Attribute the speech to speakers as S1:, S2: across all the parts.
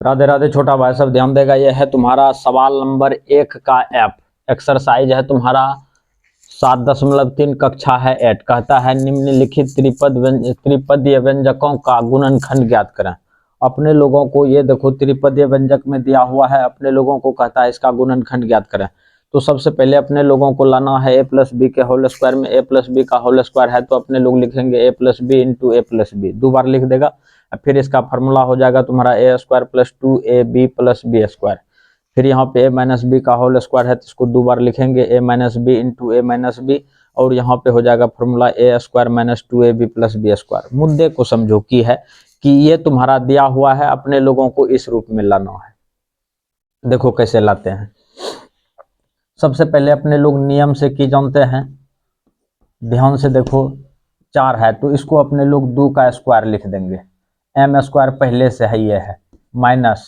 S1: राधे राधे छोटा भाई, सब ध्यान देगा। यह है तुम्हारा सवाल नंबर 1 का ऐप एक्सरसाइज है तुम्हारा 7.3 कक्षा है 8। कहता है निम्नलिखित त्रिपदीय व्यंजकों का गुणनखंड ज्ञात करें। अपने लोगों को ये देखो त्रिपदीय व्यंजक में दिया हुआ है, अपने लोगों को कहता है इसका गुणनखंड ज्ञात करें। तो सबसे पहले अपने लोगों को लाना है a प्लस बी के होल स्क्वायर में। a प्लस बी का होल स्क्वायर है तो अपने लोग लिखेंगे a plus B into A plus B, 2 बार लिख देगा। फिर इसका फार्मूला हो जाएगा तुम्हारा A square plus 2ab plus B square. फिर यहाँ पे a माइनस बी का होल स्क्वायर है तो इसको 2 बार लिखेंगे a minus B into A minus B, और यहाँ पे हो जाएगा formula A square minus 2ab plus B square. मुद्दे को समझो की है कि ये तुम्हारा दिया हुआ है, अपने लोगों को इस रूप में लाना है। देखो कैसे लाते हैं। सबसे पहले अपने लोग नियम से की जानते हैं, ध्यान से देखो। 4 है तो इसको अपने लोग 2 का स्क्वायर लिख देंगे, एम स्क्वायर पहले से है ये है, माइनस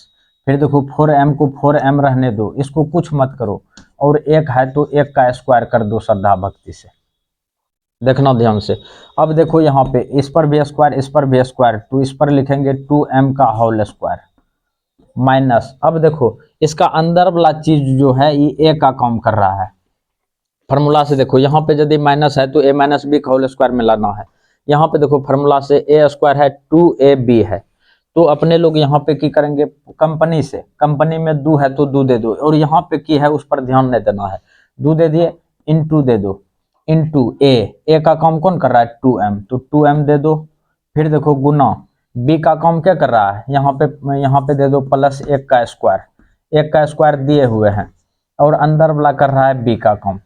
S1: फिर देखो 4m को 4m रहने दो, इसको कुछ मत करो, और 1 है तो 1 का स्क्वायर कर दो श्रद्धा भक्ति से। देखना ध्यान से। अब देखो यहाँ पे इस पर भी स्क्वायर, इस पर भी स्क्वायर, तो इस पर लिखेंगे 2m का होल स्क्वायर माइनस। अब देखो इसका अंदर वाला चीज जो है ये a का काम कर रहा है। फार्मूला से देखो यहाँ पे यदि माइनस है तो a माइनस बी का होल स्क्वायर में लाना है। यहाँ पे देखो फार्मूला से a स्क्वायर है 2ab है, तो अपने लोग यहाँ पे की करेंगे कंपनी से, कंपनी में 2 है तो 2 दे दो, और यहाँ पे की है उस पर ध्यान नहीं देना है। 2 दे दिए, इंटू दे दो, इंटू a का काम कौन कर रहा है 2m, तो 2m दे दो। फिर देखो गुना b का काम क्या कर रहा है, यहाँ पे दे दो प्लस 1 का स्क्वायर, 1 का स्क्वायर दिए हुए हैं, और अंदर वाला कर रहा है b का काम।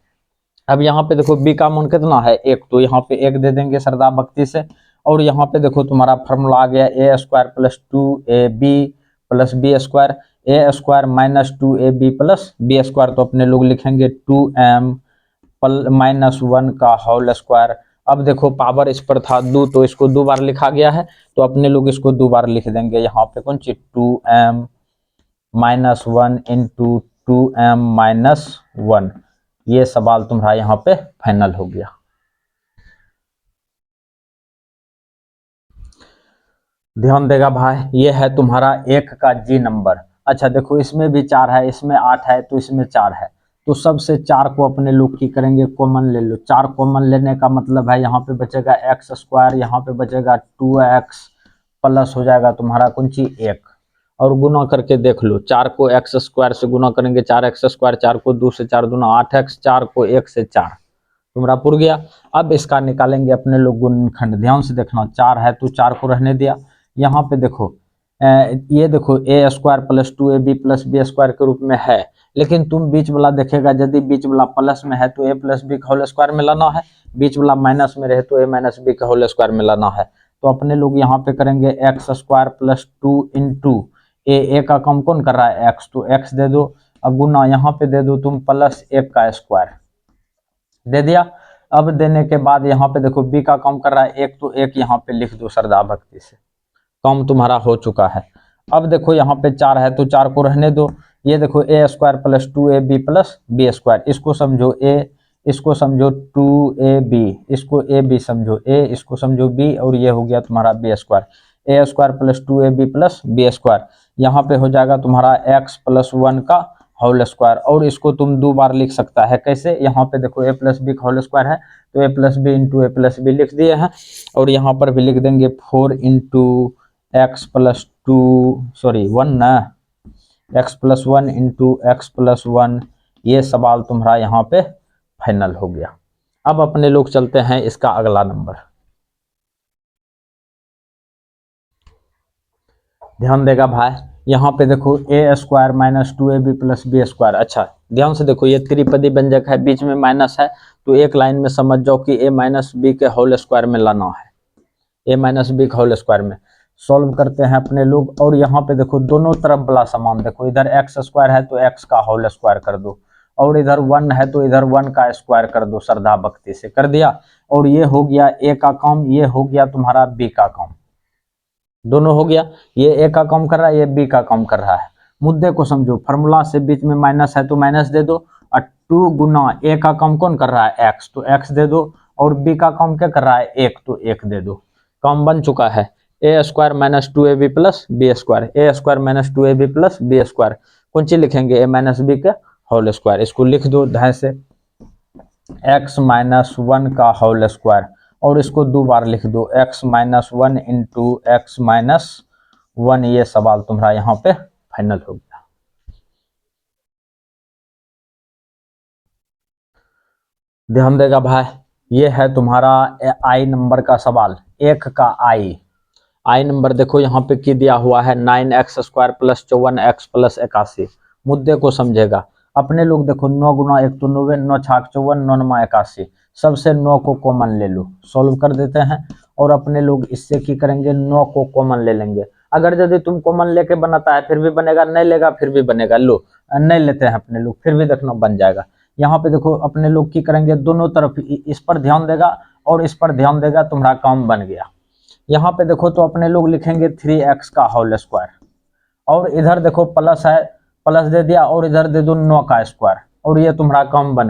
S1: अब यहाँ पे देखो b का मान कितना है 1, तो यहाँ पे 1 दे देंगे श्रद्धा भक्ति से, और यहाँ पे देखो तुम्हारा फार्मूला आ गया a square plus 2ab plus B square, a square minus 2ab plus B square, तो अपने लोग लिखेंगे 2m माइनस 1 का होल स्क्वायर। अब देखो पावर इस पर था 2 तो इसको 2 बार लिखा गया है, तो अपने लोग इसको 2 बार लिख देंगे। यहाँ पे कौन चीज 2m minus 1 into 2m minus 1। ये सवाल तुम्हारा यहाँ पे फाइनल हो गया। ध्यान देगा भाई, ये है तुम्हारा 1 का जी नंबर। अच्छा देखो इसमें भी 4 है, इसमें 8 है, तो इसमें 4 है, तो सबसे 4 को अपने लोग की करेंगे कॉमन ले लो। 4 कॉमन लेने का मतलब है यहाँ पे बचेगा एक्स स्क्वायर, यहाँ पे बचेगा 2x प्लस हो जाएगा तुम्हारा कौन सी 1, और गुना करके देख लो। 4 को एक्स स्क्वायर से गुना करेंगे 4x स्क्वायर, 4 को 2 से 4 दूना 8x, 4 को 1 से 4 तुम्हारा पुर गया। अब इसका निकालेंगे अपने लोग गुणनखंड। ध्यान से देखना, 4 है तो 4 को रहने दिया। यहाँ पे देखो ये देखो a square plus 2ab plus B square के रूप में है, लेकिन तुम बीच वाला देखेगा, यदि बीच वाला प्लस में है तो a प्लस बी का होल स्क्वायर में लाना है, बीच वाला माइनस में रहे तो a माइनस बी का होल स्क्वायर में लाना है। तो अपने लोग यहाँ पे करेंगे एक्स स्क्वायर प्लस 2 इंटू ए का काम कौन कर रहा है x, तो x दे दो। अब गुना यहाँ पे दे दो तुम प्लस 1 का स्क्वायर दे दिया। अब देने के बाद यहाँ पे देखो b का काम कर रहा है 1, तो 1 यहाँ पे लिख दो श्रद्धा भक्ति से, काम तुम्हारा हो चुका है। अब देखो यहाँ पे 4 है तो 4 को रहने दो। ये देखो a square plus 2ab plus B square, इसको समझो a, इसको समझो 2ab, इसको ab समझो a, इसको समझो b, और ये हो गया तुम्हारा b square. a square plus 2ab plus B square, यहाँ पे हो जाएगा तुम्हारा x प्लस 1 का होल स्क्वायर, और इसको तुम 2 बार लिख सकता है। कैसे, यहाँ पे देखो a प्लस बी का होल स्क्वायर है तो a plus B into A plus B लिख दिए हैं, और यहाँ पर भी लिख देंगे 4 इंटू एक्स प्लस 1 ना, x plus 1 into x plus 1। ये सवाल तुम्हारा यहाँ पे फाइनल हो गया। अब अपने लोग चलते हैं इसका अगला नंबर। ध्यान देगा भाई, यहाँ पे देखो a square minus 2ab plus B square. अच्छा ध्यान से देखो, ये त्रिपदी व्यंजक है, बीच में माइनस है, तो एक लाइन में समझ जाओ कि a माइनस बी के होल स्क्वायर में लाना है, a माइनस बी के होल स्क्वायर में। सॉल्व करते हैं अपने लोग, और यहाँ पे देखो दोनों तरफ वाला समान देखो, इधर एक्स स्क्वायर है तो एक्स का होल स्क्वायर कर दो, और इधर 1 है तो इधर 1 का स्क्वायर कर दो श्रद्धा भक्ति से, कर दिया। और ये हो गया a का काम, ये हो गया तुम्हारा b का काम, दोनों हो गया। ये a का काम कर रहा है, ये b का काम कर रहा है। मुद्दे को समझो, फार्मूला से बीच में माइनस है तो माइनस दे दो, और 2 गुना a का काम कौन कर रहा है x, तो x दे दो, और b का काम क्या कर रहा है 1, तो 1 दे दो। काम बन चुका है। A square minus 2ab plus B square, A square minus 2ab plus B square, कौन चीज लिखेंगे, ए माइनस बी का होल स्क्वायर। इसको लिख दो ध्यान से, एक्स माइनस 1 का होल स्क्वायर, और इसको 2 बार लिख दो, x minus 1 into x minus 1। ये सवाल तुम्हारा यहाँ पे फाइनल हो गया। ध्यान देगा भाई, ये है तुम्हारा आई नंबर का सवाल, एक का आई नंबर देखो यहाँ पे की दिया हुआ है 9x square plus 54x plus 81। मुद्दे को समझेगा, अपने लोग देखो 9 गुना 1 तो 9, 9 छाक 54, 9 नमा 81, सबसे 9 को कॉमन ले लो, सॉल्व कर देते हैं। और अपने लोग इससे की करेंगे, 9 को कॉमन ले लेंगे। अगर यदि तुम कॉमन लेके बनाता है फिर भी बनेगा, नहीं लेगा फिर भी बनेगा, लो नहीं लेते हैं अपने लोग फिर भी देखना बन जाएगा। यहाँ पे देखो अपने लोग की करेंगे, दोनों तरफ इस पर ध्यान देगा और इस पर ध्यान देगा, तुम्हारा काम बन गया। यहाँ पे देखो तो अपने लोग लिखेंगे 3x का होल स्क्वायर, और इधर देखो प्लस है, प्लस दे दिया, और इधर दे दो 9 का स्क्वायर, और ये तुम्हारा काम बन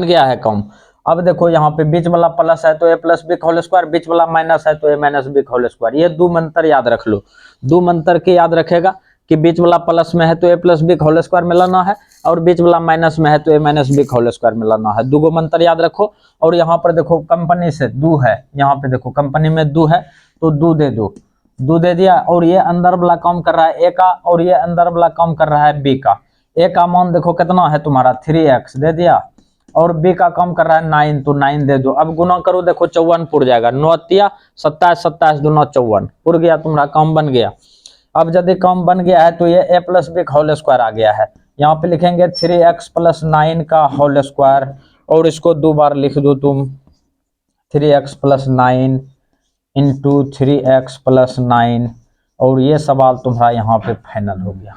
S1: गया है काम। अब देखो यहाँ पे बीच वाला प्लस है तो ए प्लस बी होल स्क्वायर, बीच वाला माइनस है तो ए माइनस बी होल स्क्वायर। ये 2 मंत्र याद रख लो, 2 मंत्र के याद रखेगा कि बीच वाला प्लस में है तो ए प्लस बी होल स्क्वायर मिलाना है, और बीच वाला माइनस में है तो ए माइनस बी होल स्क्वायर मिलाना है। 2 मंत्र याद रखो। और यहाँ पर देखो कंपनी से 2 है, यहाँ पे देखो कंपनी में 2 है तो 2 दे दो, 2 दे दिया। और ये अंदर वाला काम कर रहा है ए का, और ये अंदर वाला काम कर रहा है बी का। ए का मान देखो कितना है तुम्हारा 3x दे दिया, और बी का काम कर रहा है 9 तो 9 दे दो। अब गुना करो देखो 54 पुर जाएगा, 9 तिया 27, 27 दूना 54 पुर गया, तुम्हारा काम बन गया। अब यदि काम बन गया है तो ये ए प्लस बी होल स्क्वायर आ गया है। यहाँ पे लिखेंगे 3x प्लस 9 का होल स्क्वायर, और इसको 2 बार लिख दो तुम, 3x plus 9 into 3x plus 9, और ये सवाल तुम्हारा यहाँ पे फाइनल हो गया।